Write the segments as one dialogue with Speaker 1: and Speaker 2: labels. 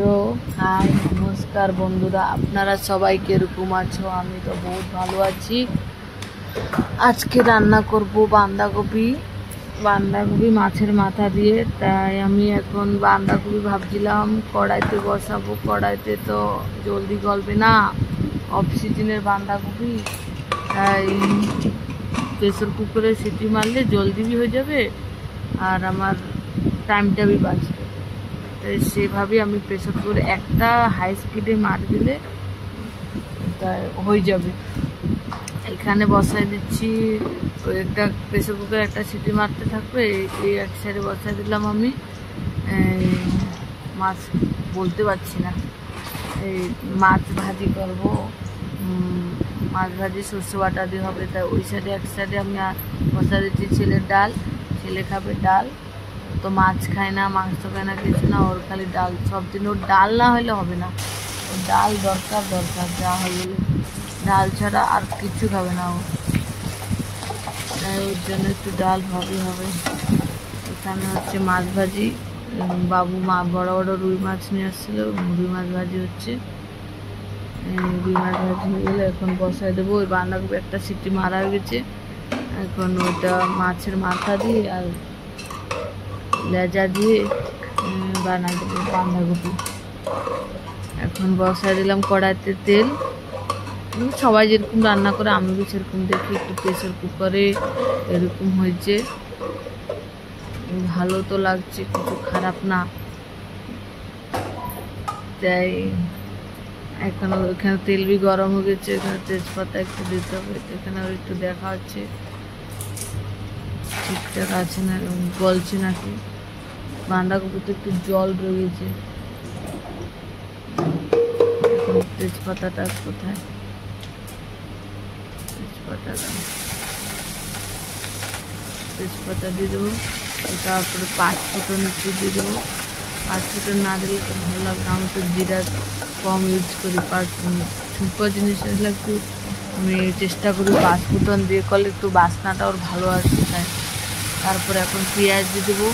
Speaker 1: Hello, high, নমস্কার বন্ধুরা। আপনারা সবাই কিরকম আছো? আমি তো বহুত ভালো আছি। আজকে রান্না করব বাঁধাকপি মাছের মাথা দিয়ে। তাই আমি এখন বাঁধাকপি ভাবছিলাম কড়াইতে বসাবো। কড়াইতে তো জলদি গলবে না, অফ সিজনের বাঁধাকপি। তাই প্রেসার কুকারে সিটি মারলে জলদি হয়ে যাবে আর আমার টাইমটা বাঁচবে। সেভাবে আমি প্রেসার কুকারে একটা হাই স্পিডে মার দিলে তাই হয়ে যাবে। এখানে বসাই দিচ্ছি, ওই একটা প্রেসার কুকারে একটা সিটি মারতে থাকবে। এই এক সাইডে বসাই দিলাম আমি মাছ, বলতে পারছি না, এই মাছ ভাজি করব। মাছ ভাজি সর্ষে বাটা দিয়ে হবে। তাই ওই সাইডে এক সাইডে আমি বসা দিচ্ছি ছেলের ডাল। ছেলে খাবে ডাল, তো মাছ খায় না, মাংস খায় না, কিছু না, ওর খালি ডাল। সব দিন ওর ডাল না হলে হবে না, ওর ডাল দরকার। যা হয়ে গেলে ডাল ছাড়া আর কিছু খাবে না ও। তাই ওর জন্য একটু ডাল হবে। এখানে হচ্ছে মাছ ভাজি। বাবু বড় বড় রুই মাছ নিয়ে আসছিল, রুই মাছ ভাজি হচ্ছে। রুই মাছ ভাজি হয়ে গেলে এখন বসাই দেবো। ওই বাঁধাকপি একটা সিটি মারা হয়ে গেছে, এখন ওইটা মাছের মাথা দিয়ে আর লেজা দিয়ে বানাই দেবো বাঁধাকপি। এখন বসাই দিলাম কড়াইতে তেল। সবাই যেরকম রান্না করে আমিও সেরকম দেখি, একটু প্রেসার কুকারে এরকম হয়েছে, ভালো তো লাগছে, কিছু খারাপ না। তাই এখানে তেল গরম হয়ে গেছে, এখানে তেজপাতা একটু দিতে হবে। এখানে একটু দেখা হচ্ছে ঠিকঠাক আছে না, গলছে নাকি। বাঁধাকপিতে একটু জল রয়েছে। তেজপাতাটা কোথায়? তেজপাতা দিয়ে দেবো। তারপরে পাঁচফোড়ন একটু দিয়ে দেবো। পাঁচফোড়ন না দিলে তো ভালো লাগবে। আমি তো জিরা কম ইউজ করি, শুকনো জিনিস আসলে একটু আমি চেষ্টা করি পাঁচফোড়ন দিয়ে করলে একটু বাসনাটা ওর ভালো আসে। তাই তারপরে এখন পেঁয়াজ দিয়ে দেবো।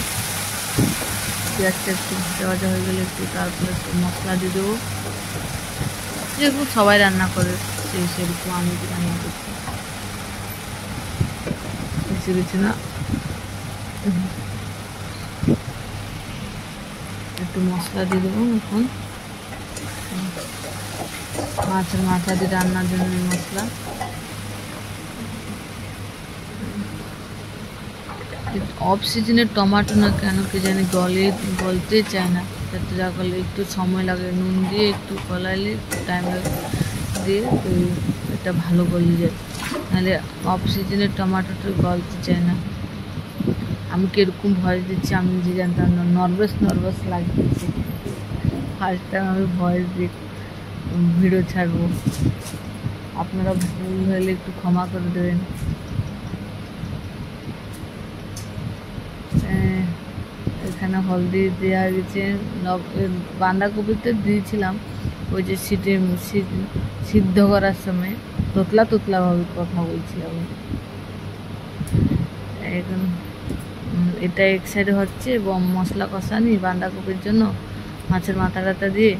Speaker 1: পেঁয়াজটা একটু ভাজা হয়ে গেলে একটু তারপরে একটু মশলা দিয়ে দেবো। যেরকম সবাই রান্না করে সেরকম আমি রান্না করছি, কিছু না। একটু মশলা দিয়ে দেবো। এখন মাছের মাথা দিয়ে রান্নার জন্য মশলা। অফ সিজনের টমেটো না কেন কি জানি গলতে চায় না। যাতে যা করলে একটু সময় লাগে, নুন দিয়ে একটু গলাইলে টাইম দিয়ে তো এটা ভালো গলে যায়। নাহলে অফ সিজনের টমেটোটা গলতে চায় না। আমি কিরকম ভয়েস দিচ্ছি আমি নিজে জানতাম না, নার্ভাস লাগছে। ফার্স্ট টাইম আমি ভয়েস দিয়ে ভিডিও ছাড়বো। আপনারা ভুল হলে একটু ক্ষমা করে দেবেন। এখানে হলদি দেওয়া গেছে। বাঁধাকপিতে দিয়েছিলাম ওই যে সিদ্ধ করার সময় তোতলাভাবে কথা বলছি আমি। এখন এটা এক সাইডে হচ্ছে এবং মশলা কষানি বাঁধাকপির জন্য মাছের মাথা দিয়ে।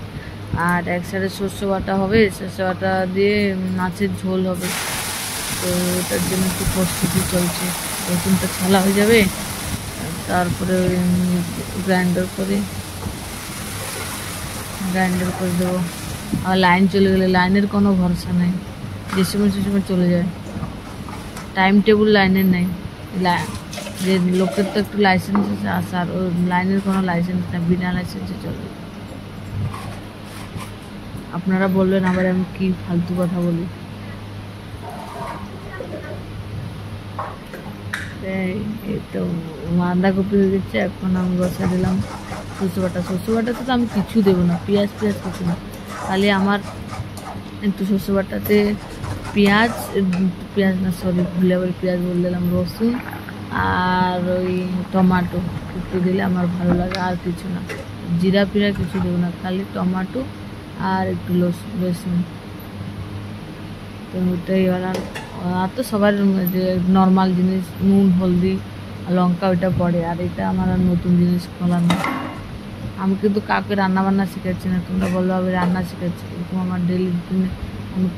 Speaker 1: আর এক সাইডে সর্ষে বাটা হবে, সর্ষে বাটা দিয়ে মাছের ঝোল হবে। তো ওটার জন্য একটু প্রস্তুতি চলছে। রসুনটা ছালা হয়ে যাবে, তারপরে গ্রাইন্ডার করে দেবো। আর লাইন চলে গেলে লাইনের কোনো ভরসা নেই, যে সময় চলে যায়। টাইম টেবিল লাইনের নেই। যে লোকের তো একটু লাইসেন্স আছে আসার, ওই লাইনের কোনো লাইসেন্স নেই, বিনা লাইসেন্সে চলে। আপনারা বলবেন আবার আমি কি ফালতু কথা বলি। এই তো বাঁধাকপি হয়ে গেছে। এখন আমি বসা দিলাম সর্ষে বাটাতে তো আমি কিছু দেবো না, পেঁয়াজ কিছু না। খালি আমার একটু সর্ষে বাটাতে পেঁয়াজ না, সরি ভুলে আবার পেঁয়াজ বলে দিলাম, রসুন আর ওই টমাটো একটু দিলে আমার ভালো লাগে। আর কিছু না, জিরা ফিরা কিছু দেবো না, খালি টমাটো আর একটু রসুন। তো ওইটাই। আর তো সবার যে নর্মাল জিনিস নুন হলদি লঙ্কা ওইটা পড়ে, আর এটা আমার আর নতুন জিনিস খোলা না। আমি কিন্তু কাউকে রান্না বান্না শেখাচ্ছি না, তোমরা বলো আমি রান্না শেখাচ্ছি, এরকম আমার ডেলি রুটিনে আমি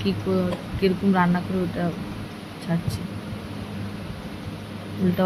Speaker 1: কীরকম রান্না করে ওটা ছাড়ছি উল্টা।